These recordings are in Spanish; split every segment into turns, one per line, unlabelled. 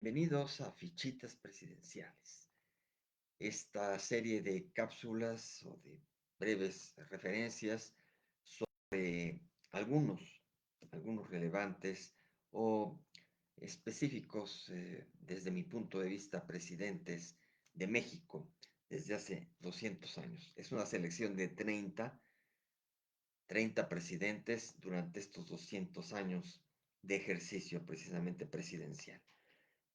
Bienvenidos a Fichitas Presidenciales, esta serie de cápsulas o de breves referencias sobre algunos, algunos relevantes o específicos, desde mi punto de vista, presidentes de México desde hace 200 años. Es una selección de 30 presidentes durante estos 200 años de ejercicio precisamente presidencial.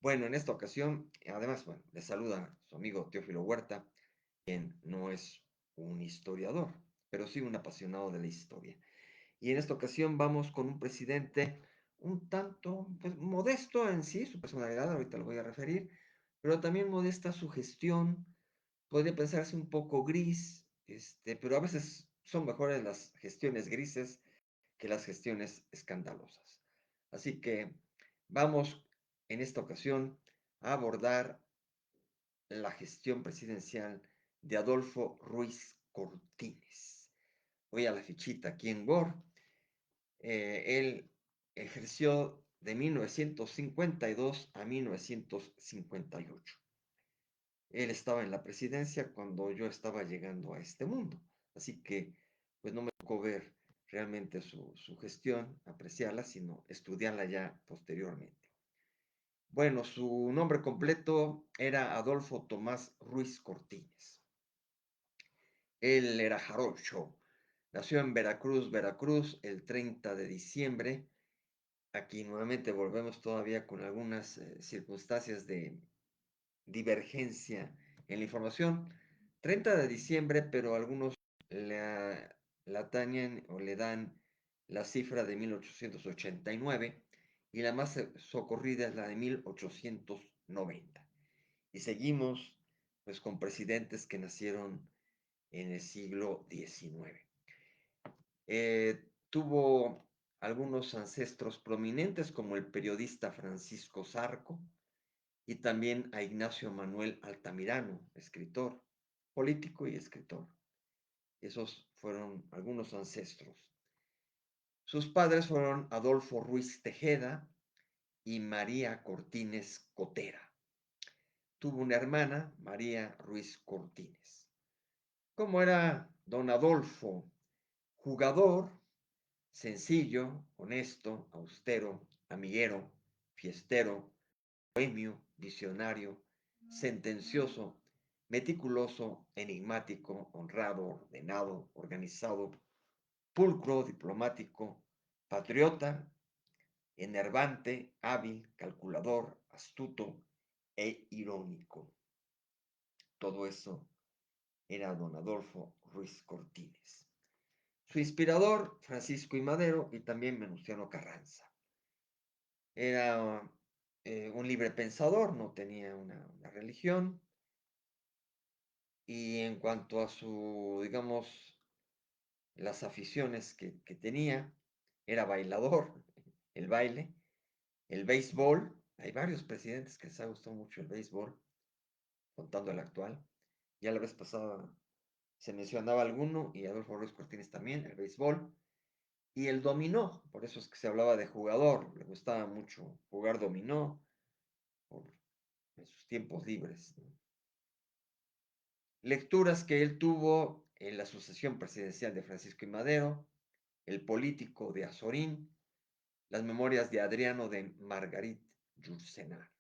Bueno, en esta ocasión, además, bueno, le saluda su amigo Teófilo Huerta, quien no es un historiador, pero sí un apasionado de la historia. Y en esta ocasión vamos con un presidente un tanto, pues, modesto en sí, su personalidad, ahorita lo voy a referir, pero también modesta su gestión, podría pensarse un poco gris, pero a veces son mejores las gestiones grises que las gestiones escandalosas. Así que vamos en esta ocasión a abordar la gestión presidencial de Adolfo Ruiz Cortines. Voy a la fichita aquí en Word. Él ejerció de 1952 a 1958. Él estaba en la presidencia cuando yo estaba llegando a este mundo. Así que, pues no me tocó ver realmente su gestión, apreciarla, sino estudiarla ya posteriormente. Bueno, su nombre completo era Adolfo Tomás Ruiz Cortines. Él era jarocho. Nació en Veracruz, Veracruz, el 30 de diciembre. Aquí nuevamente volvemos todavía con algunas circunstancias de divergencia en la información. 30 de diciembre, pero algunos la atañen o le dan la cifra de 1889 y la más socorrida es la de 1890. Y seguimos pues con presidentes que nacieron en el siglo XIX. Tuvo algunos ancestros prominentes como el periodista Francisco Zarco, y también a Ignacio Manuel Altamirano, escritor, político y escritor. Esos fueron algunos ancestros. Sus padres fueron Adolfo Ruiz Tejeda y María Cortines Cotera. Tuvo una hermana, María Ruiz Cortines. ¿Cómo era don Adolfo? Jugador, sencillo, honesto, austero, amiguero, fiestero, bohemio, visionario, sentencioso, meticuloso, enigmático, honrado, ordenado, organizado, pulcro, diplomático, patriota, enervante, hábil, calculador, astuto e irónico. Todo eso era don Adolfo Ruiz Cortines. Su inspirador, Francisco I. Madero, y también Venustiano Carranza. Era un libre pensador, no tenía una religión. Y en cuanto a su, digamos, las aficiones que tenía, era bailador, el baile, el béisbol. Hay varios presidentes que les ha gustado mucho el béisbol, contando el actual. Ya la vez pasada se mencionaba alguno, y Adolfo Ruiz Cortines también, el béisbol. Y el dominó, por eso es que se hablaba de jugador, le gustaba mucho jugar dominó por, en sus tiempos libres, ¿no? Lecturas que él tuvo en la sucesión presidencial de Francisco I. Madero, El político de Azorín, Las memorias de Adriano de Margarit Yourcenar.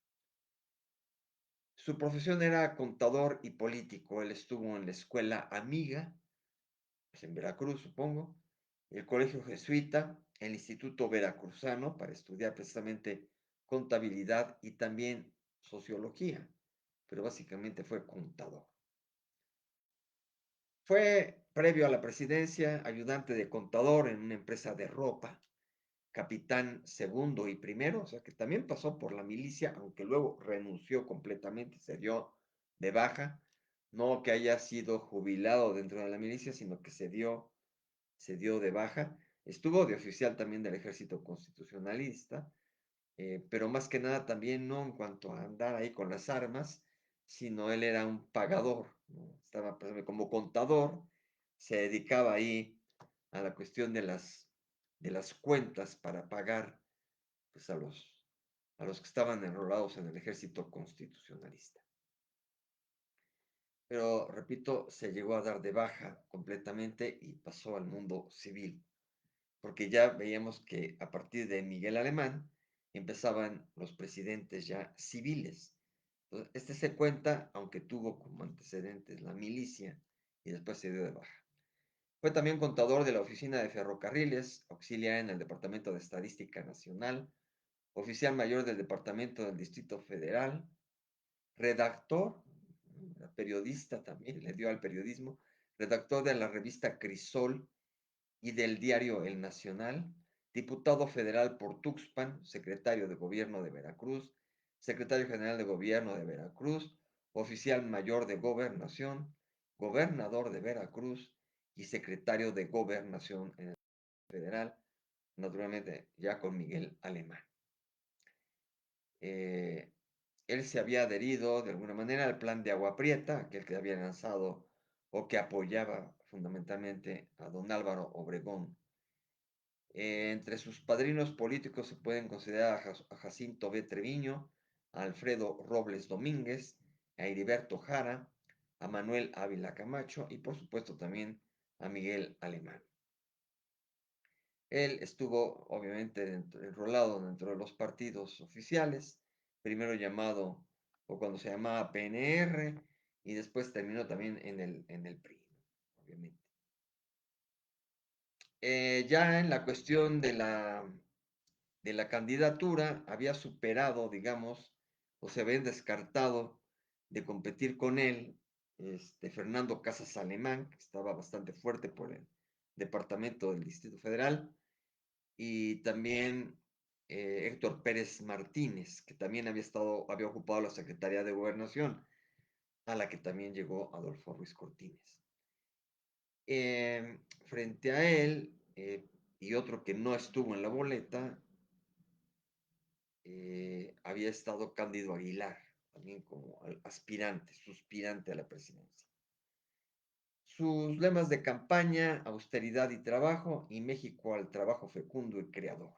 Su profesión era contador y político. Él estuvo en la escuela Amiga, pues en Veracruz, supongo, el colegio jesuita, el Instituto Veracruzano, para estudiar precisamente contabilidad y también sociología, pero básicamente fue contador. Fue, previo a la presidencia, ayudante de contador en una empresa de ropa, capitán segundo y primero, o sea que también pasó por la milicia, aunque luego renunció completamente, se dio de baja, no que haya sido jubilado dentro de la milicia, sino que se dio de baja. Estuvo de oficial también del ejército constitucionalista, pero más que nada también no en cuanto a andar ahí con las armas, sino él era un pagador, ¿no? Estaba pues, como contador, se dedicaba ahí a la cuestión de las cuentas para pagar pues, a los que estaban enrolados en el ejército constitucionalista. Pero, repito, se llegó a dar de baja completamente y pasó al mundo civil, porque ya veíamos que a partir de Miguel Alemán empezaban los presidentes ya civiles. Entonces, este se cuenta, aunque tuvo como antecedentes la milicia y después se dio de baja. Fue también contador de la Oficina de Ferrocarriles, auxiliar en el Departamento de Estadística Nacional, oficial mayor del Departamento del Distrito Federal, redactor, periodista también, le dio al periodismo, redactor de la revista Crisol y del diario El Nacional, diputado federal por Tuxpan, secretario de Gobierno de Veracruz, secretario general de Gobierno de Veracruz, oficial mayor de Gobernación, gobernador de Veracruz y secretario de Gobernación en el federal, naturalmente ya con Miguel Alemán. Eh, Él se había adherido de alguna manera al plan de Agua Prieta, aquel que había lanzado o que apoyaba fundamentalmente a don Álvaro Obregón. Entre sus padrinos políticos se pueden considerar a Jacinto B. Treviño, a Alfredo Robles Domínguez, a Heriberto Jara, a Manuel Ávila Camacho y por supuesto también a Miguel Alemán. Él estuvo obviamente enrolado dentro de los partidos oficiales, primero llamado o cuando se llamaba PNR y después terminó también en el PRI, obviamente. Ya en la cuestión de la candidatura había superado, digamos, o se habían descartado de competir con él Fernando Casas Alemán, que estaba bastante fuerte por el departamento del Distrito Federal, y también Héctor Pérez Martínez, que también había ocupado la Secretaría de Gobernación, a la que también llegó Adolfo Ruiz Cortines. Frente a él, y otro que no estuvo en la boleta, había estado Cándido Aguilar, también como aspirante, suspirante a la presidencia. Sus lemas de campaña, austeridad y trabajo, y México al trabajo fecundo y creador.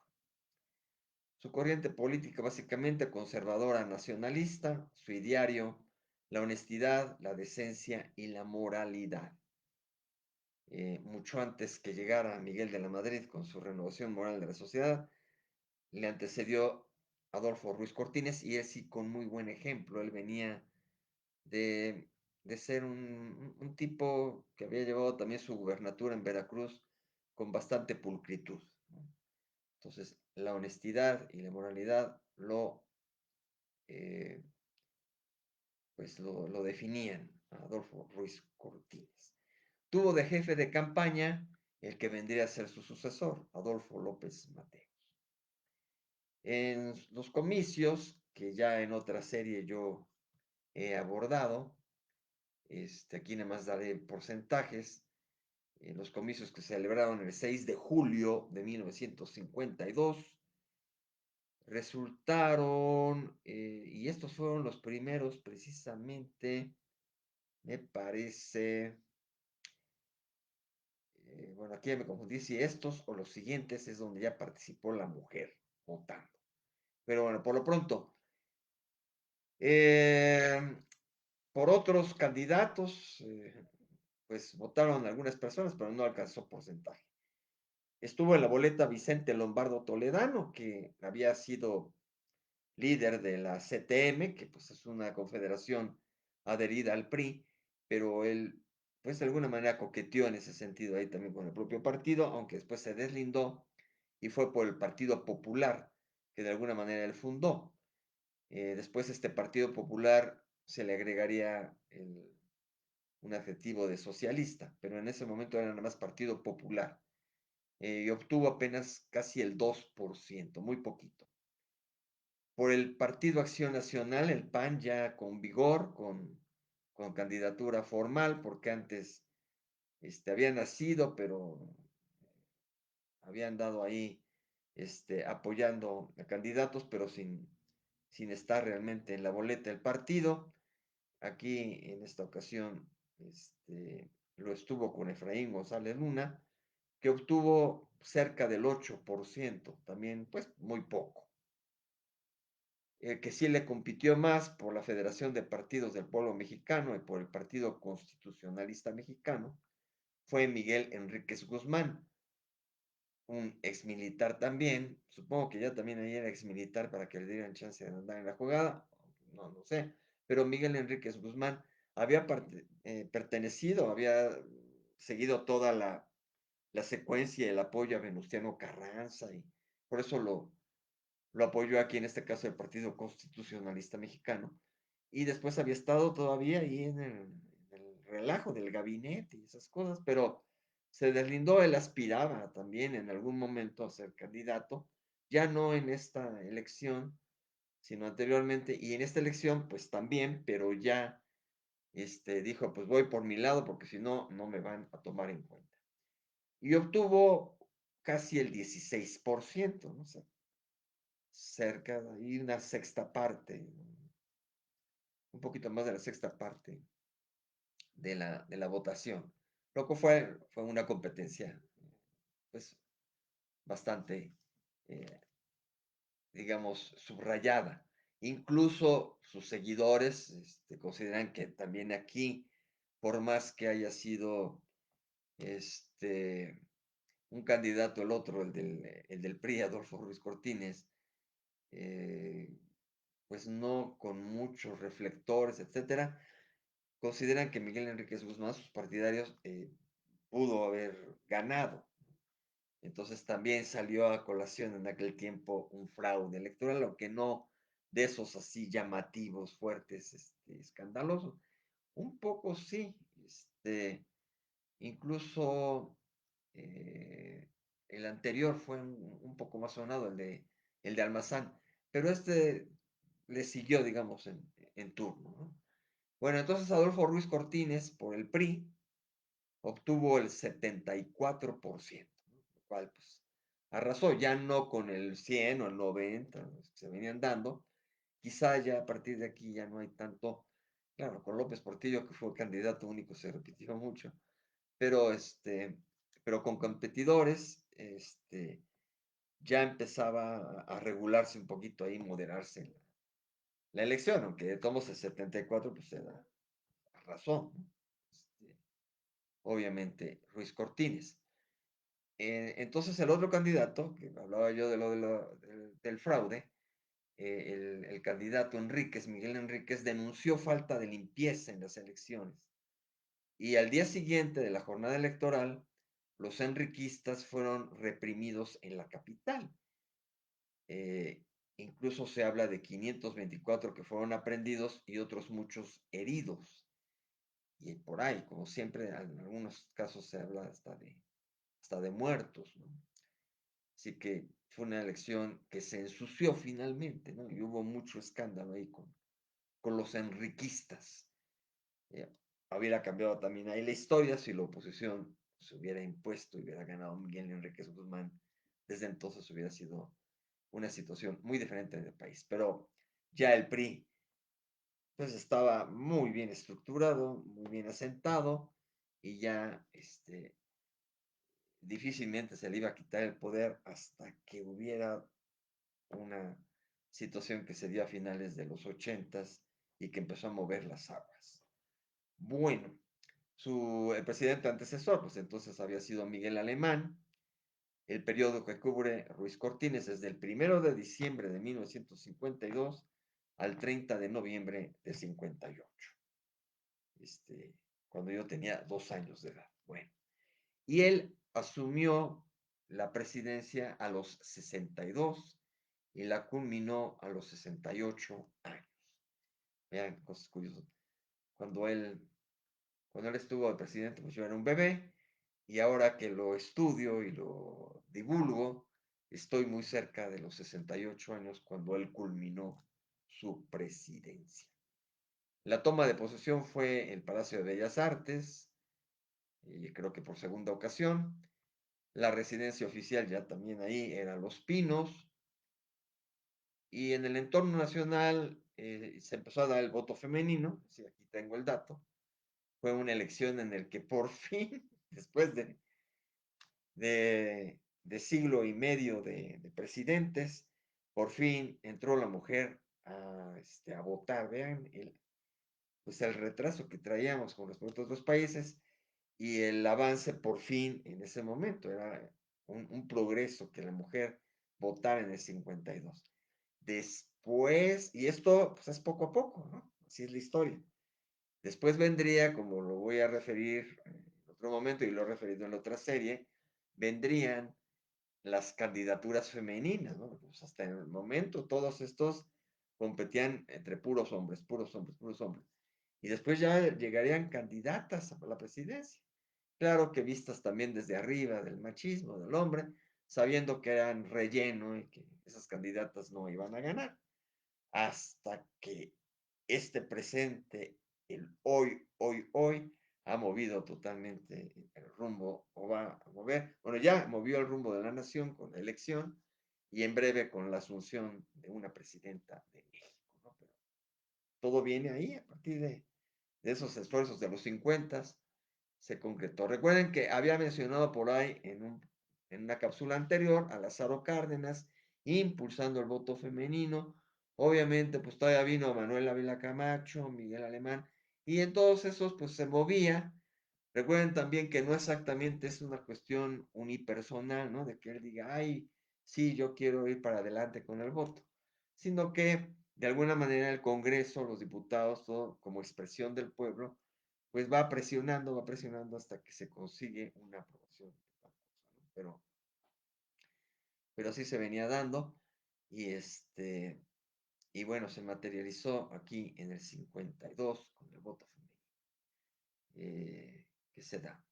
Su corriente política básicamente conservadora nacionalista, su ideario, la honestidad, la decencia y la moralidad. Mucho antes que llegara Miguel de la Madrid con su renovación moral de la sociedad, le antecedió Adolfo Ruiz Cortines y él sí con muy buen ejemplo. Él venía de, de ser un tipo que había llevado también su gubernatura en Veracruz con bastante pulcritud, ¿no? Entonces, la honestidad y la moralidad eh, lo definían a Adolfo Ruiz Cortines. Tuvo de jefe de campaña el que vendría a ser su sucesor, Adolfo López Mateos. En los comicios, que ya en otra serie yo he abordado, aquí nada más daré porcentajes. En los comicios que se celebraron el 6 de julio de 1952, resultaron, y estos fueron los primeros precisamente, me parece, bueno, aquí ya me confundí si estos o los siguientes es donde ya participó la mujer votando. Pero bueno, por lo pronto, eh, por otros candidatos, pues votaron algunas personas, pero no alcanzó porcentaje. Estuvo en la boleta Vicente Lombardo Toledano, que había sido líder de la CTM, que pues es una confederación adherida al PRI, pero él pues de alguna manera coqueteó en ese sentido ahí también con el propio partido, aunque después se deslindó y fue por el Partido Popular, que de alguna manera él fundó. Después este Partido Popular se le agregaría un adjetivo de socialista, pero en ese momento era nada más Partido Popular. Y obtuvo apenas casi el 2%, muy poquito. Por el Partido Acción Nacional, el PAN ya con vigor, con candidatura formal, porque antes había nacido, pero habían dado ahí apoyando a candidatos, pero sin estar realmente en la boleta del partido. Aquí en esta ocasión lo estuvo con Efraín González Luna, que obtuvo cerca del 8%, también pues muy poco. que sí le compitió más por la Federación de Partidos del Pueblo Mexicano y por el Partido Constitucionalista Mexicano, fue Miguel Enríquez Guzmán, un exmilitar también, supongo que ya también ahí era exmilitar para que le dieran chance de andar en la jugada, no sé, pero Miguel Enríquez Guzmán había pertenecido, había seguido toda la secuencia y el apoyo a Venustiano Carranza y por eso lo apoyó aquí en este caso el Partido Constitucionalista Mexicano y después había estado todavía ahí en el relajo del gabinete y esas cosas, pero se deslindó, él aspiraba también en algún momento a ser candidato, ya no en esta elección, sino anteriormente, y en esta elección pues también, pero ya dijo, pues voy por mi lado porque si no, no me van a tomar en cuenta. Y obtuvo casi el 16%, ¿no? O sea, cerca de ahí una sexta parte, un poquito más de la sexta parte de la votación. Lo que fue una competencia, pues, bastante, eh, digamos, subrayada. Incluso sus seguidores consideran que también aquí, por más que haya sido este, un candidato, el otro, el del PRI, Adolfo Ruiz Cortines, eh, pues no con muchos reflectores, etcétera, consideran que Miguel Enríquez Guzmán, sus partidarios, pudo haber ganado. Entonces también salió a colación en aquel tiempo un fraude electoral, aunque no de esos así llamativos, fuertes, escandalosos. Un poco sí, incluso eh, el anterior fue un poco más sonado, el de Almazán, pero le siguió, digamos, en turno, ¿no? Bueno, entonces Adolfo Ruiz Cortines, por el PRI, obtuvo el 74%, ¿no? Lo cual, pues, arrasó, ya no con el 100 o el 90, los que se venían dando, quizá ya a partir de aquí ya no hay tanto, claro, con López Portillo, que fue candidato único, se repitió mucho, pero, pero con competidores, ya empezaba a regularse un poquito ahí, moderarse la elección, aunque de todos el 74, pues se da razón, ¿no? Obviamente Ruiz Cortines. Entonces el otro candidato, que hablaba yo del fraude, el candidato Enríquez, Miguel Enríquez, denunció falta de limpieza en las elecciones. Y al día siguiente de la jornada electoral, los enriquistas fueron reprimidos en la capital. Eh, Incluso se habla de 524 que fueron aprendidos y otros muchos heridos. Y por ahí, como siempre, en algunos casos se habla hasta de muertos, ¿no? Así que fue una elección que se ensució finalmente, ¿no? Y hubo mucho escándalo ahí con los enriquistas. Eh, Hubiera cambiado también ahí la historia si la oposición se hubiera impuesto y hubiera ganado Miguel Enríquez Guzmán. Desde entonces hubiera sido una situación muy diferente en el país. Pero ya el PRI, pues estaba muy bien estructurado, muy bien asentado y ya difícilmente se le iba a quitar el poder hasta que hubiera una situación que se dio a finales de los 80 y que empezó a mover las aguas. Bueno, el presidente antecesor, pues entonces había sido Miguel Alemán. El periodo que cubre Ruiz Cortines es del 1 de diciembre de 1952 al 30 de noviembre de 58, cuando yo tenía 2 años de edad. Bueno, y él asumió la presidencia a los 62 y la culminó a los 68 años. Vean, cosas curiosas. Cuando él, cuando él estuvo de presidente, pues yo era un bebé, y ahora que lo estudio y lo divulgo, estoy muy cerca de los 68 años cuando él culminó su presidencia. La toma de posesión fue en el Palacio de Bellas Artes, y creo que por segunda ocasión. La residencia oficial ya también ahí era Los Pinos, y en el entorno nacional se empezó a dar el voto femenino, sí, aquí tengo el dato. Fue una elección en el que por fin, después de siglo y medio de presidentes, por fin entró la mujer a votar. Vean pues el retraso que traíamos con respecto a otros países y el avance por fin en ese momento. Era un progreso que la mujer votara en el 52. Después, y esto pues, es poco a poco, ¿no? Así es la historia. Después vendría, como lo voy a referir en otro momento y lo he referido en la otra serie, vendrían las candidaturas femeninas, ¿no? Pues hasta en el momento todos estos competían entre puros hombres, puros hombres, puros hombres. Y después ya llegarían candidatas a la presidencia. Claro que vistas también desde arriba del machismo del hombre, sabiendo que eran relleno y que esas candidatas no iban a ganar. Hasta que este presente, el hoy, ha movido totalmente el rumbo, o va a mover, bueno, ya movió el rumbo de la nación con la elección y en breve con la asunción de una presidenta de México, ¿no? Pero todo viene ahí a partir de esos esfuerzos de los 50 se concretó. Recuerden que había mencionado por ahí en una cápsula anterior a Lázaro Cárdenas, impulsando el voto femenino. Obviamente, pues todavía vino Manuel Ávila Camacho, Miguel Alemán, y en todos esos, pues se movía. Recuerden también que no exactamente es una cuestión unipersonal, ¿no? De que él diga, ay, sí, yo quiero ir para adelante con el voto, sino que de alguna manera el Congreso, los diputados, todo como expresión del pueblo, pues va presionando hasta que se consigue una aprobación de tal cosa, ¿no? Pero sí se venía dando y y bueno, se materializó aquí en el 52 con el voto femenino que se da.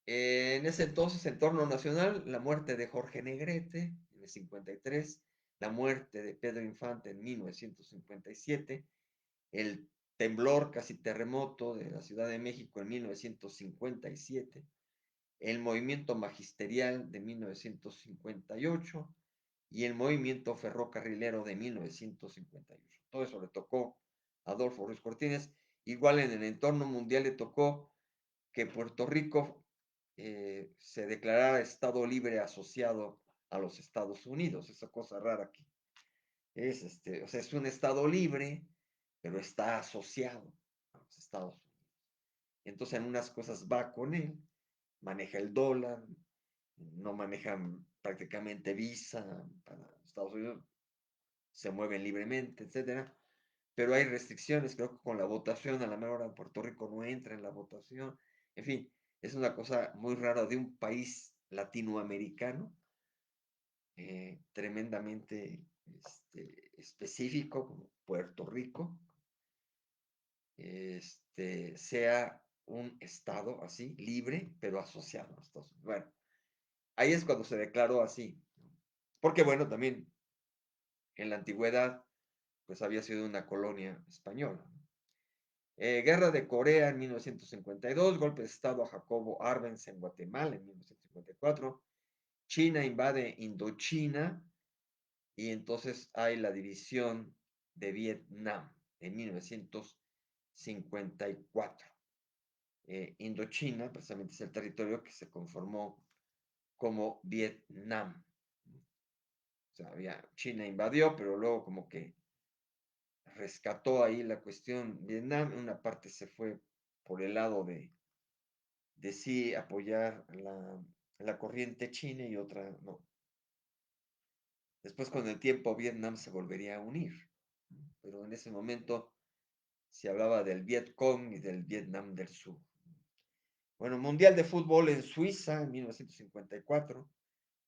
En ese entonces, en torno nacional, la muerte de Jorge Negrete en el 53, la muerte de Pedro Infante en 1957, el temblor casi terremoto de la Ciudad de México en 1957, el movimiento magisterial de 1958 y el movimiento ferrocarrilero de 1958. Todo eso le tocó a Adolfo Ruiz Cortines. Igual en el entorno mundial le tocó que Puerto Rico se declarara Estado libre asociado a los Estados Unidos. Esa cosa rara aquí. O sea, es un Estado libre, pero está asociado a los Estados Unidos. Entonces, en unas cosas va con él, maneja el dólar, no manejan prácticamente visa para Estados Unidos, se mueven libremente, etcétera. Pero hay restricciones, creo que con la votación, a la mejor hora Puerto Rico no entra en la votación. En fin, es una cosa muy rara de un país latinoamericano, tremendamente específico, como Puerto Rico, sea un estado así, libre, pero asociado a Estados Unidos. Bueno, ahí es cuando se declaró así. Porque bueno, también en la antigüedad, pues había sido una colonia española. Guerra de Corea en 1952, golpe de Estado a Jacobo Arbenz en Guatemala en 1954, China invade Indochina y entonces hay la división de Vietnam en 1954. Indochina precisamente es el territorio que se conformó como Vietnam. O sea, China invadió, pero luego como que rescató ahí la cuestión Vietnam, una parte se fue por el lado de sí apoyar la corriente china y otra no. Después con el tiempo Vietnam se volvería a unir, pero en ese momento se hablaba del Vietcong y del Vietnam del Sur. Bueno, Mundial de Fútbol en Suiza en 1954,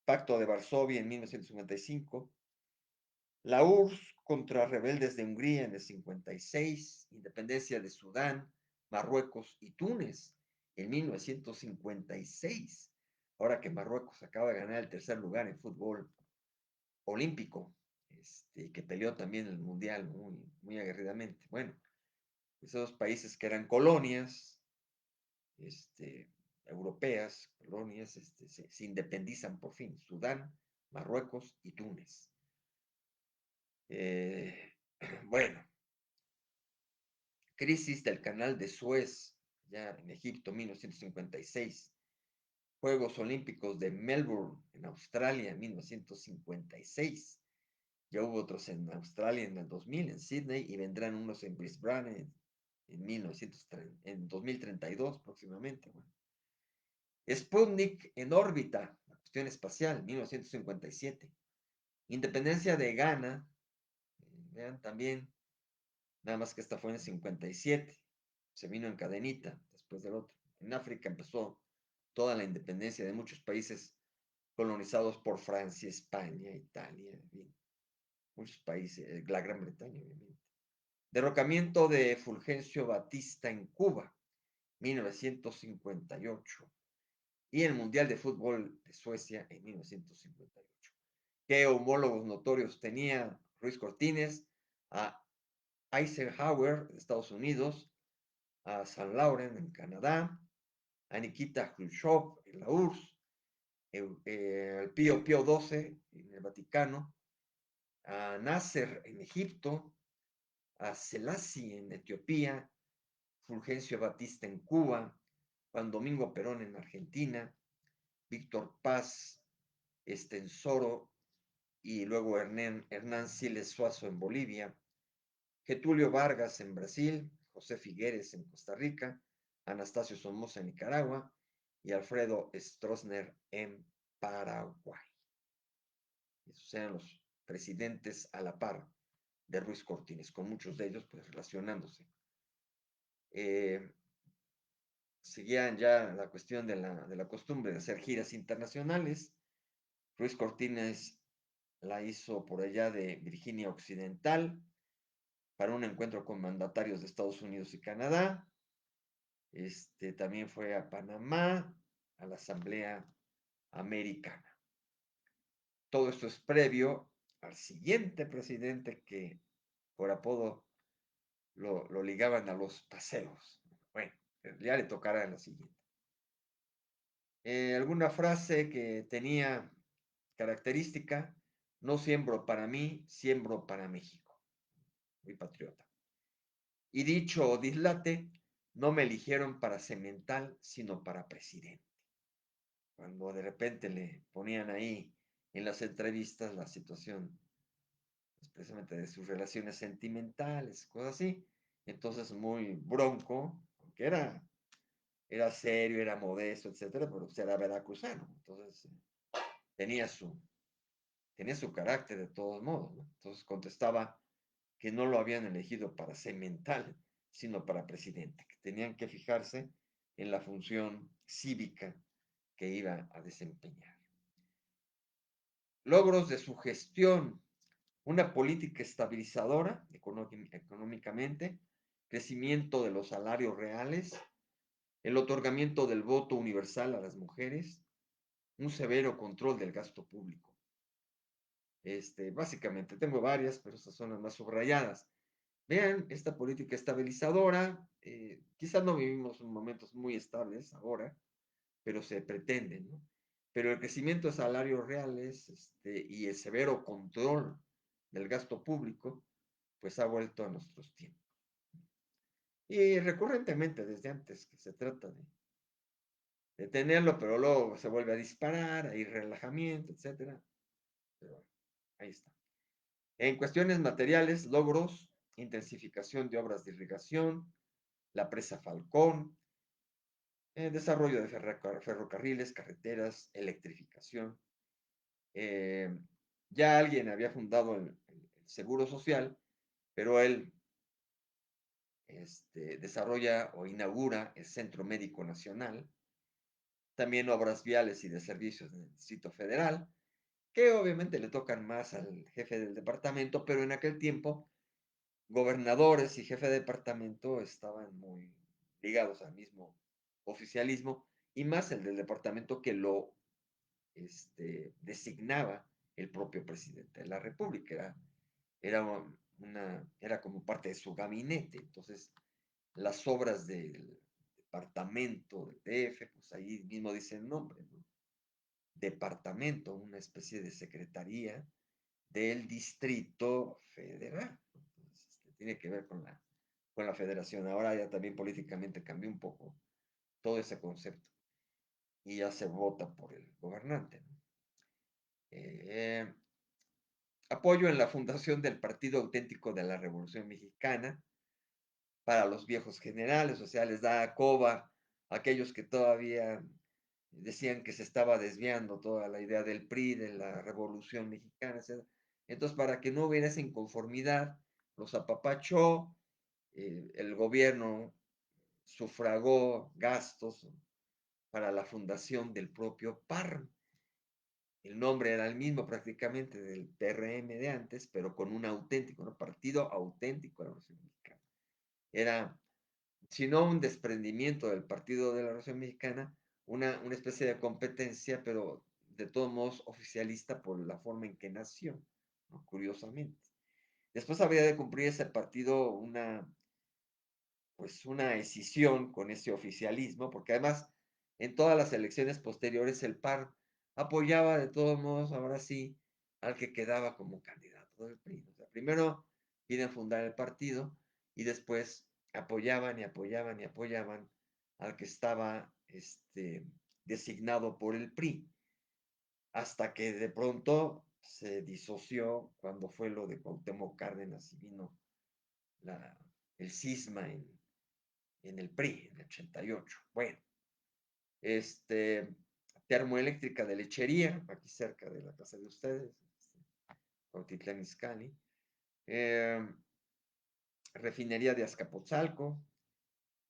Pacto de Varsovia en 1955, la URSS contra rebeldes de Hungría en el 56, independencia de Sudán, Marruecos y Túnez en 1956. Ahora que Marruecos acaba de ganar el tercer lugar en fútbol olímpico, que peleó también el mundial muy, muy aguerridamente. Bueno, esos países que eran colonias europeas, colonias, se independizan por fin. Sudán, Marruecos y Túnez. Bueno, crisis del canal de Suez, ya en Egipto, 1956. Juegos Olímpicos de Melbourne, en Australia, 1956. Ya hubo otros en Australia en el 2000, en Sydney, y vendrán unos en Brisbane en 1930, en 2032 próximamente. Bueno. Sputnik en órbita, la cuestión espacial, 1957. Independencia de Ghana, vean también, nada más que esta fue en el 57. Se vino en cadenita después del otro. En África empezó toda la independencia de muchos países colonizados por Francia, España, Italia, en fin, muchos países, la Gran Bretaña, obviamente. Derrocamiento de Fulgencio Batista en Cuba, 1958. Y el Mundial de Fútbol de Suecia en 1958. ¿Qué homólogos notorios tenía Ruiz Cortines? A Eisenhower de Estados Unidos, a San Laurent en Canadá, a Nikita Khrushchev en la URSS, el Pío Pío XII en el Vaticano, a Nasser en Egipto, a Selassie en Etiopía, Fulgencio Batista en Cuba, Juan Domingo Perón en Argentina, Víctor Paz Estensoro y luego Hernán Siles Suazo en Bolivia, Getulio Vargas en Brasil, José Figueres en Costa Rica, Anastasio Somoza en Nicaragua y Alfredo Stroessner en Paraguay. Esos eran los presidentes a la par de Ruiz Cortines, con muchos de ellos pues relacionándose. Seguían ya la cuestión de la costumbre de hacer giras internacionales. Ruiz Cortines la hizo por allá de Virginia Occidental para un encuentro con mandatarios de Estados Unidos y Canadá. También fue a Panamá, a la Asamblea Americana. Todo esto es previo al siguiente presidente que por apodo lo ligaban a los paseos. Bueno, ya le tocará en la siguiente. Alguna frase que tenía característica, no siembro para mí, siembro para México. Muy patriota. Y dicho o dislate, no me eligieron para semental, sino para presidente. Cuando de repente le ponían ahí en las entrevistas la situación, precisamente de sus relaciones sentimentales, cosas así, entonces muy bronco, porque era serio, era modesto, etcétera, pero pues era veracruzano, entonces tenía su, tenía su carácter de todos modos, ¿no? Entonces contestaba que no lo habían elegido para semental, sino para presidente, que tenían que fijarse en la función cívica que iba a desempeñar. Logros de su gestión, una política estabilizadora económicamente, crecimiento de los salarios reales, el otorgamiento del voto universal a las mujeres, un severo control del gasto público. Básicamente, tengo varias, pero estas son las más subrayadas. Vean, esta política estabilizadora, quizás no vivimos momentos muy estables ahora, pero se pretende, ¿no? Pero el crecimiento de salarios reales y el severo control del gasto público, pues ha vuelto a nuestros tiempos. Y recurrentemente, desde antes, que se trata de tenerlo, pero luego se vuelve a disparar, hay relajamiento, etcétera. Pero bueno, ahí está. En cuestiones materiales, logros, intensificación de obras de irrigación, la presa Falcón, desarrollo de ferrocarriles, carreteras, electrificación. Eh, ya alguien había fundado el Seguro Social, pero él desarrolla o inaugura el Centro Médico Nacional, también obras viales y de servicios en el Distrito Federal, que obviamente le tocan más al jefe del departamento, pero en aquel tiempo gobernadores y jefe de departamento estaban muy ligados al mismo oficialismo, y más el del departamento que lo designaba el propio presidente de la República. Era como parte de su gabinete. Entonces, las obras del departamento del DF, pues ahí mismo dice el nombre, ¿no? Departamento, una especie de secretaría del Distrito Federal. Entonces, tiene que ver con la federación. Ahora ya también políticamente cambió un poco todo ese concepto y ya se vota por el gobernante, ¿no? apoyo en la fundación del Partido Auténtico de la Revolución Mexicana para los viejos generales, o sea, les da coba a aquellos que todavía decían que se estaba desviando toda la idea del PRI, de la Revolución Mexicana, etc. Entonces, para que no hubiera esa inconformidad, los apapachó, el gobierno sufragó gastos para la fundación del propio PAR. El nombre era el mismo prácticamente del PRM de antes, pero con un auténtico, ¿no? Partido Auténtico de la Revolución Mexicana. Era, si no un desprendimiento del Partido de la Revolución Mexicana, una especie de competencia, pero de todos modos oficialista por la forma en que nació, ¿no? Curiosamente. Después habría de cumplir ese partido pues una escisión con ese oficialismo, porque además en todas las elecciones posteriores el PAR apoyaba de todos modos, ahora sí, al que quedaba como candidato del PRI. O sea, primero piden fundar el partido y después apoyaban y apoyaban y apoyaban al que estaba designado por el PRI, hasta que de pronto se disoció cuando fue lo de Cuauhtémoc Cárdenas y vino la, el cisma en el PRI, en el 88. Bueno, este, termoeléctrica de lechería, aquí cerca de la casa de ustedes, Cuautitlán Izcalli, eh, refinería de Azcapotzalco,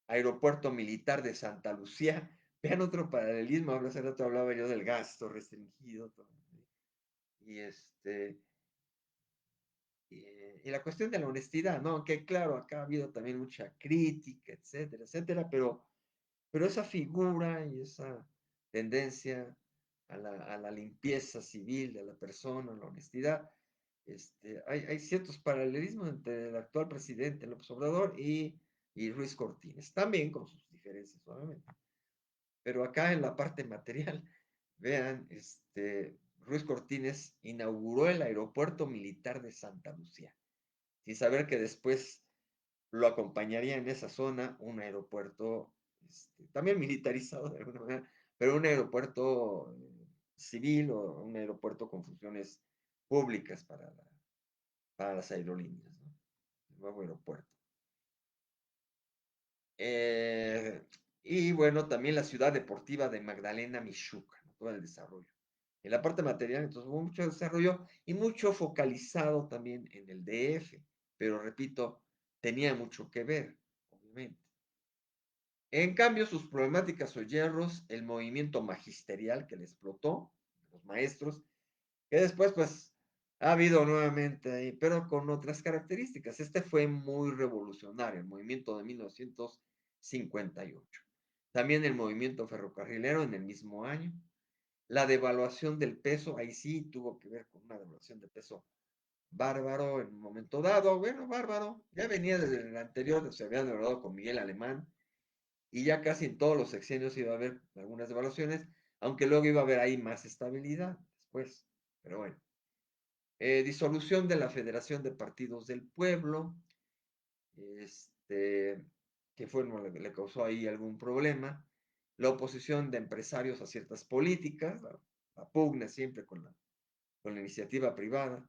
aeropuerto militar de Santa Lucía. Vean otro paralelismo, hace rato hablaba yo del gasto restringido, todo, y y la cuestión de la honestidad, ¿no? Que claro, acá ha habido también mucha crítica, etcétera, etcétera, pero esa figura y esa tendencia a la limpieza civil de la persona, a la honestidad, hay ciertos paralelismos entre el actual presidente López Obrador y Ruiz Cortines, también con sus diferencias, obviamente. Pero acá en la parte material, vean, Ruiz Cortines inauguró el aeropuerto militar de Santa Lucía, sin saber que después lo acompañaría en esa zona un aeropuerto también militarizado de alguna manera, pero un aeropuerto civil o un aeropuerto con funciones públicas para las aerolíneas, ¿no? El nuevo aeropuerto. Eh, y bueno, también la ciudad deportiva de Magdalena Michuca, ¿no? Todo el desarrollo. En la parte material, entonces hubo mucho desarrollo y mucho focalizado también en el DF, pero repito, tenía mucho que ver, obviamente. En cambio, sus problemáticas o hierros, el movimiento magisterial que le explotó, los maestros, que después pues ha habido nuevamente ahí, pero con otras características. Este fue muy revolucionario, el movimiento de 1958. También el movimiento ferrocarrilero en el mismo año. La devaluación del peso, ahí sí tuvo que ver con una devaluación de peso bárbaro en un momento dado. Bueno, bárbaro, ya venía desde el anterior, se había devaluado con Miguel Alemán, y ya casi en todos los sexenios iba a haber algunas devaluaciones, aunque luego iba a haber ahí más estabilidad después. Pero bueno. Disolución de la Federación de Partidos del Pueblo, este, que fue, no, le causó ahí algún problema. La oposición de empresarios a ciertas políticas, la pugna siempre con la iniciativa privada.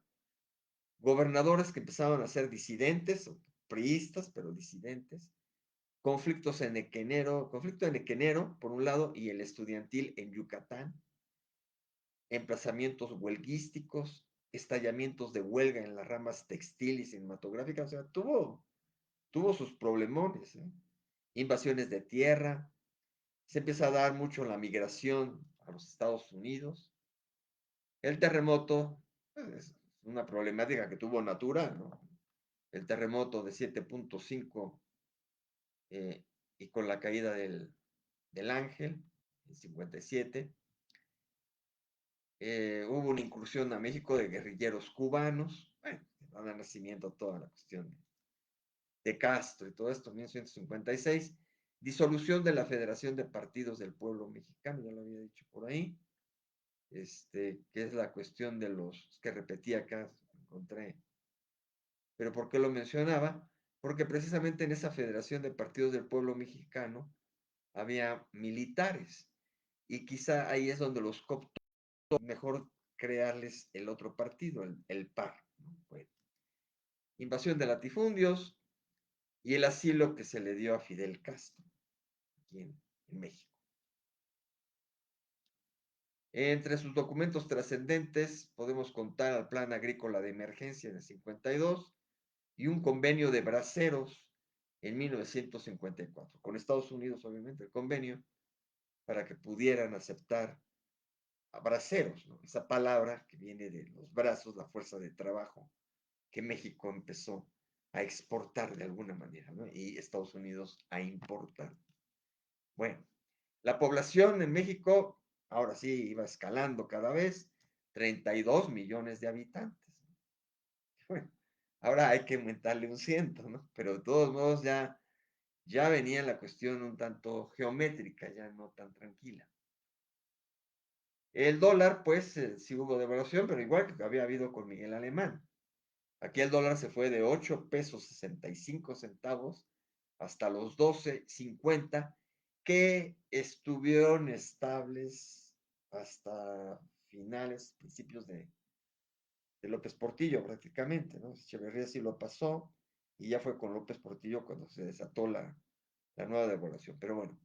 Gobernadores que empezaron a ser disidentes, priistas, pero disidentes. Conflicto en Equenero, por un lado, y el estudiantil en Yucatán, emplazamientos huelguísticos, estallamientos de huelga en las ramas textil y cinematográfica, o sea, tuvo sus problemones, ¿eh? Invasiones de tierra, se empieza a dar mucho la migración a los Estados Unidos, el terremoto, pues, es una problemática que tuvo natural, ¿no? El terremoto de 7.5 y con la caída del Ángel en 57. Hubo una incursión a México de guerrilleros cubanos, bueno, da nacimiento a toda la cuestión de Castro y todo esto, 1956, disolución de la Federación de Partidos del Pueblo Mexicano, ya lo había dicho por ahí, que es la cuestión de los, que repetí acá, encontré, pero ¿por qué lo mencionaba? Porque precisamente en esa Federación de Partidos del Pueblo Mexicano había militares, y quizá ahí es donde los cooptó mejor crearles el otro partido, el PAR. ¿no? Bueno, invasión de latifundios y el asilo que se le dio a Fidel Castro aquí en México. Entre sus documentos trascendentes podemos contar al Plan Agrícola de Emergencia en el 52 y un convenio de braceros en 1954, con Estados Unidos, obviamente, el convenio, para que pudieran aceptar a braceros, ¿no? Esa palabra que viene de los brazos, la fuerza de trabajo, que México empezó a exportar de alguna manera, ¿no? Y Estados Unidos a importar. Bueno, la población en México, ahora sí, iba escalando cada vez, 32 millones de habitantes. Bueno, ahora hay que aumentarle un ciento, ¿no? Pero de todos modos ya venía la cuestión un tanto geométrica, ya no tan tranquila. El dólar, pues, sí hubo devaluación, pero igual que había habido con Miguel Alemán. Aquí el dólar se fue de 8 pesos 65 centavos hasta los 12.50, que estuvieron estables hasta finales, principios de López Portillo prácticamente, ¿no? Echeverría sí lo pasó y ya fue con López Portillo cuando se desató la nueva devaluación. Pero bueno,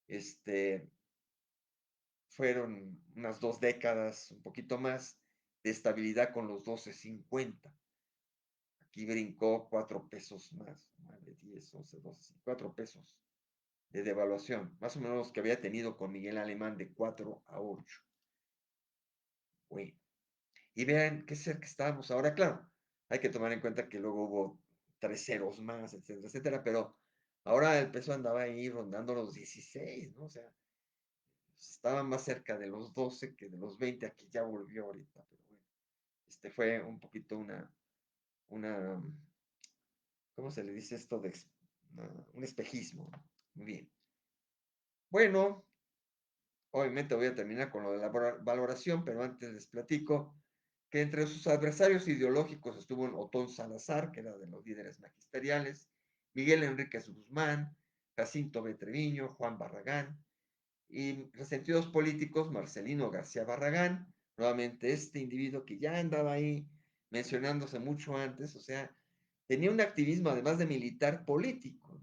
este, fueron unas 2 décadas, un poquito más, de estabilidad con los 12.50. Aquí brincó 4 pesos más, 9, 10, 11, 12, 4 pesos de devaluación, más o menos que había tenido con Miguel Alemán de 4 a 8. Bueno, y vean qué cerca estábamos. Ahora, claro, hay que tomar en cuenta que luego hubo 3 ceros más, etcétera, etcétera, pero ahora el peso andaba ahí rondando los 16, ¿no? O sea, estaba más cerca de los 12 que de los 20, aquí ya volvió ahorita, pero bueno, fue un poquito una, ¿cómo se le dice esto? Un espejismo, ¿no? Muy bien. Bueno, obviamente voy a terminar con lo de la valoración, pero antes les platico que entre sus adversarios ideológicos estuvo Otón Salazar, que era de los líderes magisteriales, Miguel Enríquez Guzmán, Jacinto B. Treviño, Juan Barragán, y resentidos políticos, Marcelino García Barragán, nuevamente este individuo que ya andaba ahí mencionándose mucho antes, o sea, tenía un activismo además de militar político.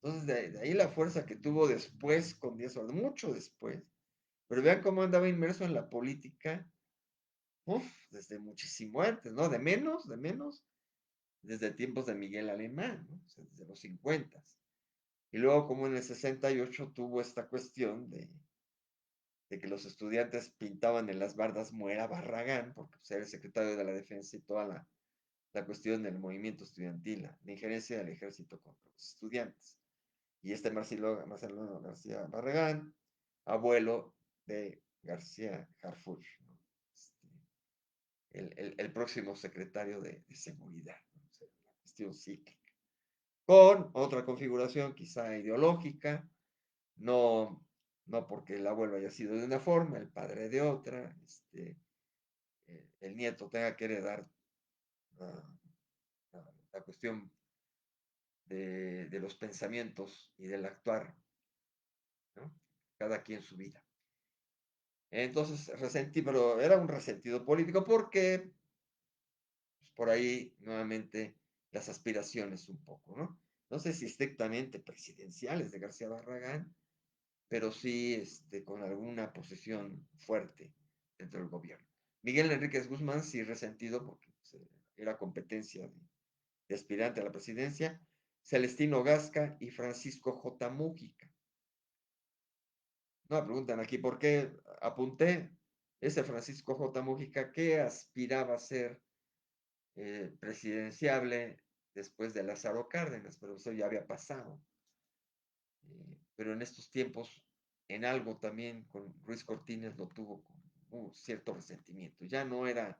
Entonces, de ahí la fuerza que tuvo después con Díaz Ordaz, mucho después. Pero vean cómo andaba inmerso en la política, desde muchísimo antes, ¿no? De menos, desde tiempos de Miguel Alemán, ¿no? O sea, desde los 50. Y luego, como en el 68 tuvo esta cuestión de que los estudiantes pintaban en las bardas Muera Barragán, porque pues, era el secretario de la Defensa y toda la cuestión del movimiento estudiantil, la injerencia del ejército contra los estudiantes. Y Marcelo García Barragán, abuelo de García Harfuch, ¿no? El próximo secretario de Seguridad, ¿no? O sea, la cuestión psíquica. Con otra configuración quizá ideológica, no, no porque el abuelo haya sido de una forma, el padre de otra, el nieto tenga que heredar la cuestión de los pensamientos y del actuar, ¿no? Cada quien su vida. Entonces, pero era un resentido político porque pues, por ahí nuevamente las aspiraciones un poco, ¿no? No sé si estrictamente presidenciales de García Barragán, pero sí con alguna posición fuerte dentro del gobierno. Miguel Enríquez Guzmán sí resentido porque pues, era competencia de aspirante a la presidencia, Celestino Gasca y Francisco J. Mújica. No me preguntan aquí por qué apunté ese Francisco J. Mújica que aspiraba a ser presidenciable después de Lázaro Cárdenas, pero eso ya había pasado. Pero en estos tiempos, en algo también con Ruiz Cortines lo tuvo con cierto resentimiento. Ya no era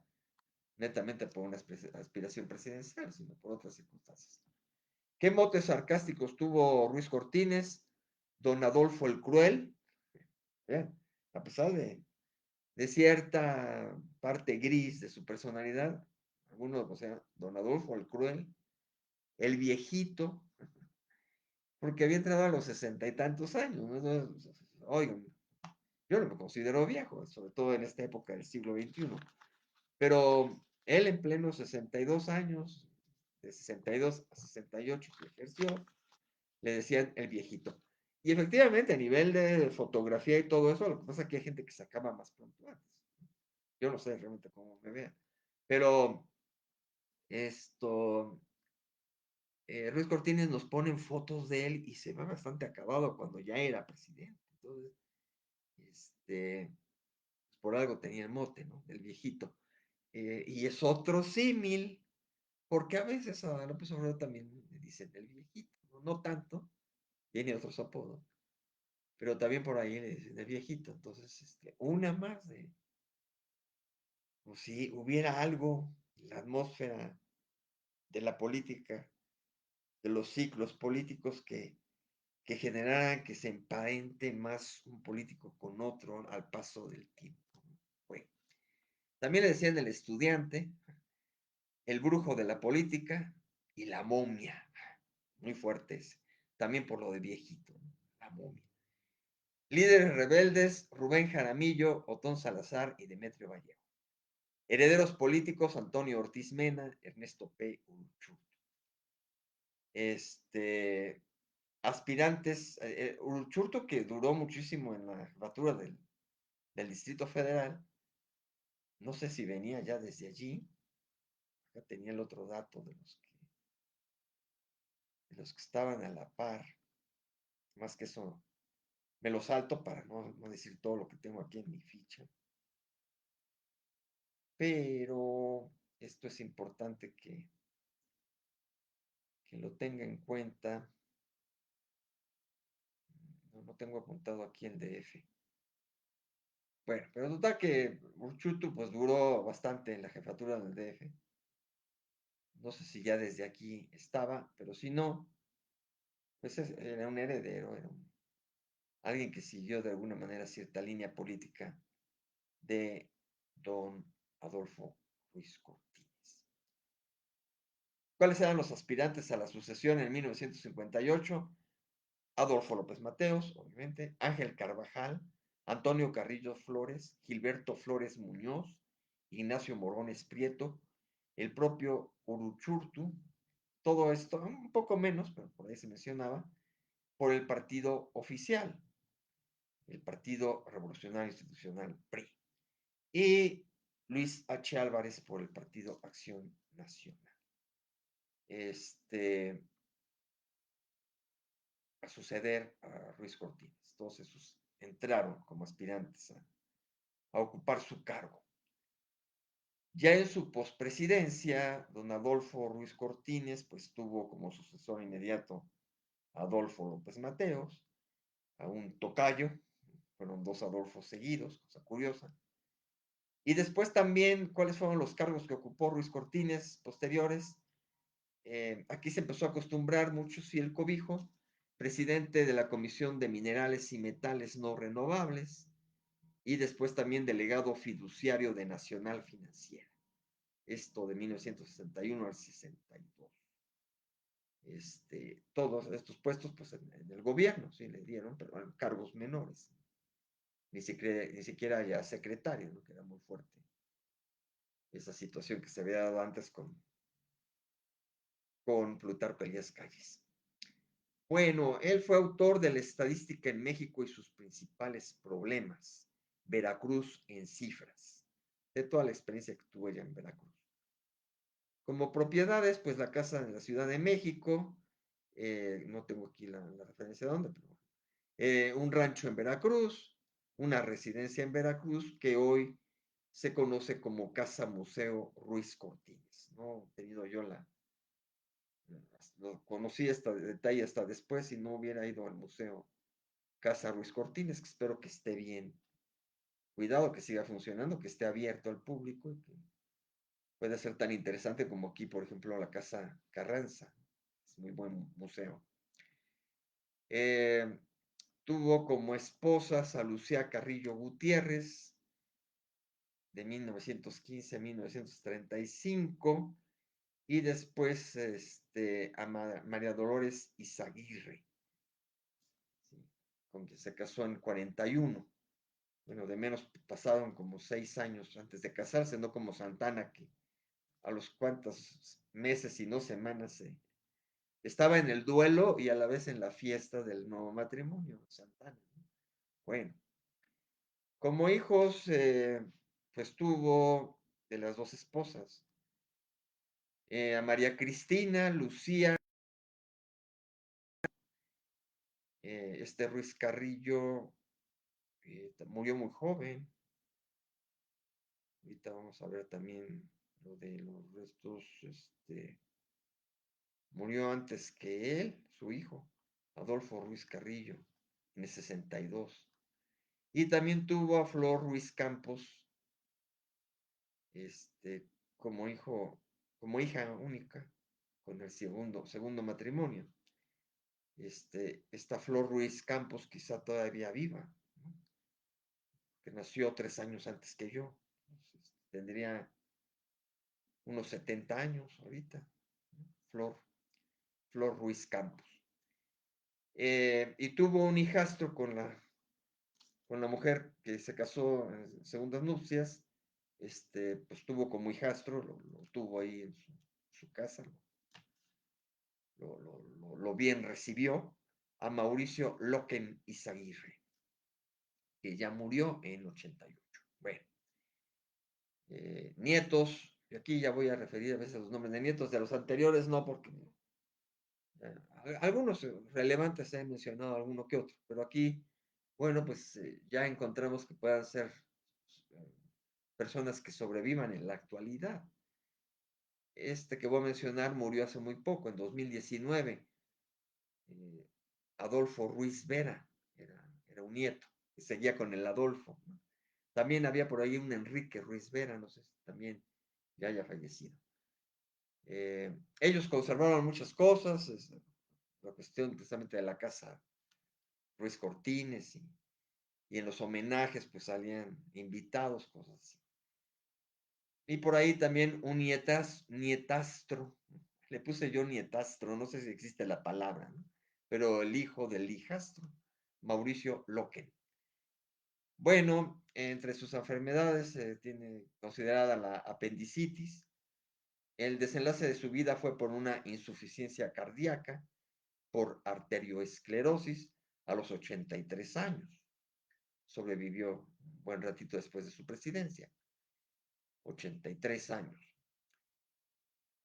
netamente por una aspiración presidencial, sino por otras circunstancias. ¿Qué motes sarcásticos tuvo Ruiz Cortines? Don Adolfo el Cruel. A pesar de cierta parte gris de su personalidad, algunos, o sea, Don Adolfo el Cruel, el viejito, porque había entrado a los 60 y tantos años, ¿no? Oigan, yo no me considero viejo, sobre todo en esta época del siglo XXI, pero Él en pleno 62 años, de 62 a 68 que ejerció, le decían el viejito. Y efectivamente, a nivel de fotografía y todo eso, lo que pasa es que hay gente que se acaba más pronto antes. Yo no sé realmente cómo me vean. Pero esto, Ruiz Cortines nos ponen fotos de él y se ve bastante acabado cuando ya era presidente. Entonces, este, pues por algo tenía el mote, ¿no? Del viejito. Y es otro símil, porque a veces a López Obrador también le dicen el viejito, ¿no? No tanto, tiene otros apodos, pero también por ahí le dicen el viejito. Entonces, una más de, pues si hubiera algo en la atmósfera de la política, de los ciclos políticos que generaran que se emparente más un político con otro al paso del tiempo. Bueno, también le decían el estudiante, el brujo de la política y la momia. Muy fuertes, también por lo de viejito, ¿no? La momia. Líderes rebeldes, Rubén Jaramillo, Otón Salazar y Demetrio Vallejo. Herederos políticos, Antonio Ortiz Mena, Ernesto P. Uruchurtu. Aspirantes, Uruchurtu, que duró muchísimo en la jefatura del Distrito Federal, no sé si venía ya desde allí, acá tenía el otro dato de los que estaban a la par, más que eso me lo salto para no decir todo lo que tengo aquí en mi ficha. Pero esto es importante que lo tenga en cuenta. No tengo apuntado aquí el DF. Bueno, pero total que Urchutu pues duró bastante en la jefatura del DF. No sé si ya desde aquí estaba, pero si no, pues era un heredero, alguien que siguió de alguna manera cierta línea política de don Adolfo Ruiz Cortines. ¿Cuáles eran los aspirantes a la sucesión en 1958? Adolfo López Mateos, obviamente, Ángel Carvajal, Antonio Carrillo Flores, Gilberto Flores Muñoz, Ignacio Morones Prieto, el propio Uruchurtu, todo esto, un poco menos, pero por ahí se mencionaba, por el partido oficial, el Partido Revolucionario Institucional PRI, y Luis H. Álvarez por el Partido Acción Nacional. A suceder a Ruiz Cortines. Todos esos entraron como aspirantes a ocupar su cargo. Ya en su pospresidencia, don Adolfo Ruiz Cortines, pues tuvo como sucesor inmediato a Adolfo López Mateos, a un tocayo, fueron dos Adolfos seguidos, cosa curiosa. Y después también, ¿cuáles fueron los cargos que ocupó Ruiz Cortines posteriores? Aquí se empezó a acostumbrar mucho, sí, el cobijo, presidente de la Comisión de Minerales y Metales No Renovables, y después también delegado fiduciario de Nacional Financiera. Esto de 1961 al 62. Todos estos puestos, pues en el gobierno, sí le dieron, pero en cargos menores. Ni siquiera ya secretario, ¿no? Que era muy fuerte esa situación que se había dado antes con Plutarco Elías Calles. Bueno, él fue autor de la estadística en México y sus principales problemas. Veracruz en cifras. De toda la experiencia que tuvo ella en Veracruz. Como propiedades, pues la casa en la Ciudad de México, no tengo aquí la referencia de dónde, pero un rancho en Veracruz, una residencia en Veracruz que hoy se conoce como Casa Museo Ruiz Cortines. No he tenido yo lo conocí este detalle hasta después y no hubiera ido al museo Casa Ruiz Cortines, que espero que esté bien cuidado, que siga funcionando, que esté abierto al público y que puede ser tan interesante como aquí, por ejemplo, la Casa Carranza. Es muy buen museo. Eh, Tuvo como esposas a Lucía Carrillo Gutiérrez, de 1915 a 1935, y después a María Dolores Izaguirre, ¿sí? Con quien se casó en 41. Bueno, de menos pasaron como 6 años antes de casarse, no como Santana, que a los cuantos meses y no semanas estaba en el duelo y a la vez en la fiesta del nuevo matrimonio, Santana, ¿no? Bueno, como hijos, pues tuvo de las dos esposas, a María Cristina, Lucía, Ruiz Carrillo, murió muy joven. Ahorita vamos a ver también lo de los restos, murió antes que él, su hijo, Adolfo Ruiz Carrillo, en el 62. Y también tuvo a Flor Ruiz Campos, este, como hijo, como hija única, con el segundo matrimonio. Esta Flor Ruiz Campos quizá todavía viva, ¿no? Que nació 3 años antes que yo. Entonces, tendría unos 70 años ahorita, ¿no? Flor Ruiz Campos. Y tuvo un hijastro con la mujer que se casó en segundas nupcias. Pues tuvo como hijastro, lo tuvo ahí en su casa, lo bien recibió, a Mauricio Loquen Izaguirre, que ya murió en 88. Bueno, nietos, y aquí ya voy a referir a veces los nombres de nietos de los anteriores, no porque algunos relevantes he mencionado alguno que otro, pero aquí, bueno, pues ya encontramos que puedan ser eh, personas que sobrevivan en la actualidad. Este que voy a mencionar murió hace muy poco, en 2019. eh, Adolfo Ruiz Vera, era un nieto, que seguía con el Adolfo, ¿no? También había por ahí un Enrique Ruiz Vera, no sé si también ya haya fallecido. Ellos conservaron muchas cosas, la cuestión precisamente de la casa Ruiz Cortines, y en los homenajes pues salían invitados, cosas así. Y por ahí también un nietastro, le puse yo nietastro, no sé si existe la palabra, ¿no? Pero el hijo del hijastro, Mauricio Loquen. Bueno, entre sus enfermedades tiene considerada la apendicitis. El desenlace de su vida fue por una insuficiencia cardíaca, por arterioesclerosis, a los 83 años. Sobrevivió un buen ratito después de su presidencia, 83 años.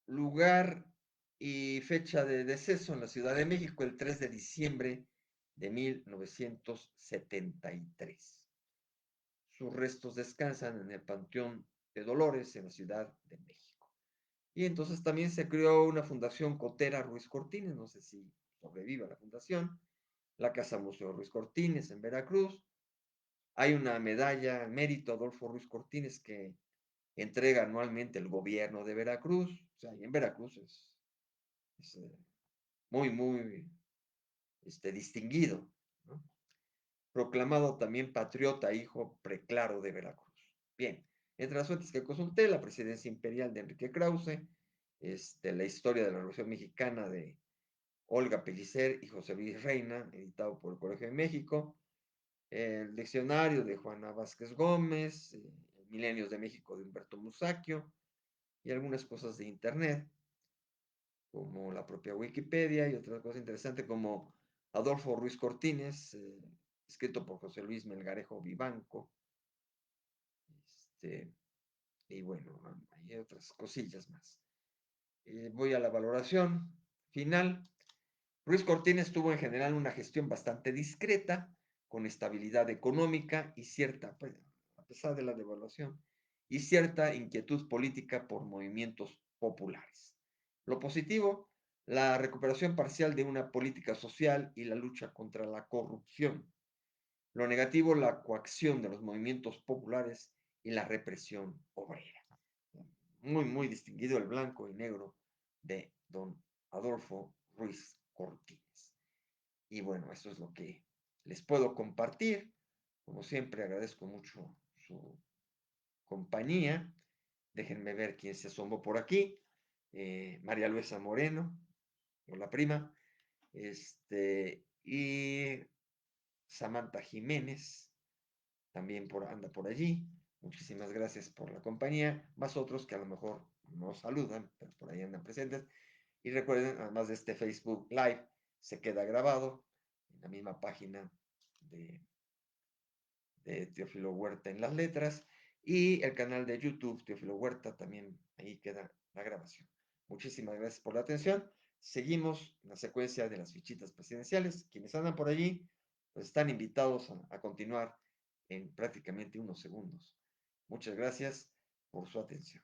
Lugar y fecha de deceso en la Ciudad de México, el 3 de diciembre de 1973. Sus restos descansan en el Panteón de Dolores, en la Ciudad de México. Y entonces también se creó una fundación Cotera Ruiz Cortines, no sé si sobreviva la fundación, la Casa Museo Ruiz Cortines en Veracruz. Hay una medalla mérito Adolfo Ruiz Cortines que entrega anualmente el gobierno de Veracruz. O sea, y en Veracruz es muy, muy distinguido, ¿no? Proclamado también patriota, hijo preclaro de Veracruz. Bien, entre las fuentes que consulté, la presidencia imperial de Enrique Krause, la historia de la Revolución Mexicana de Olga Pellicer y José Luis Reina, editado por el Colegio de México, el diccionario de Juana Vázquez Gómez, Milenios de México de Humberto Musacchio, y algunas cosas de internet, como la propia Wikipedia y otras cosas interesantes como Adolfo Ruiz Cortines, escrito por José Luis Melgarejo Vivanco, este, y bueno, hay otras cosillas más. Voy a la valoración final. Ruiz Cortines tuvo en general una gestión bastante discreta, con estabilidad económica y cierta, pues, a pesar de la devaluación, y cierta inquietud política por movimientos populares. Lo positivo, la recuperación parcial de una política social y la lucha contra la corrupción. Lo negativo, la coacción de los movimientos populares y la represión obrera. Muy, muy distinguido el blanco y negro de don Adolfo Ruiz Cortines. Y bueno, eso es lo que les puedo compartir. Como siempre, agradezco mucho su compañía. Déjenme ver quién se asomó por aquí. María Luisa Moreno, o la prima. Y Samantha Jiménez, también anda por allí. Muchísimas gracias por la compañía. Más otros que a lo mejor no saludan, pero por ahí andan presentes. Y recuerden, además de este Facebook Live, se queda grabado en la misma página de, de Teófilo Huerta en las letras y el canal de YouTube Teófilo Huerta, también ahí queda la grabación. Muchísimas gracias por la atención. Seguimos en la secuencia de las fichitas presidenciales. Quienes andan por allí, pues están invitados a continuar en prácticamente unos segundos. Muchas gracias por su atención.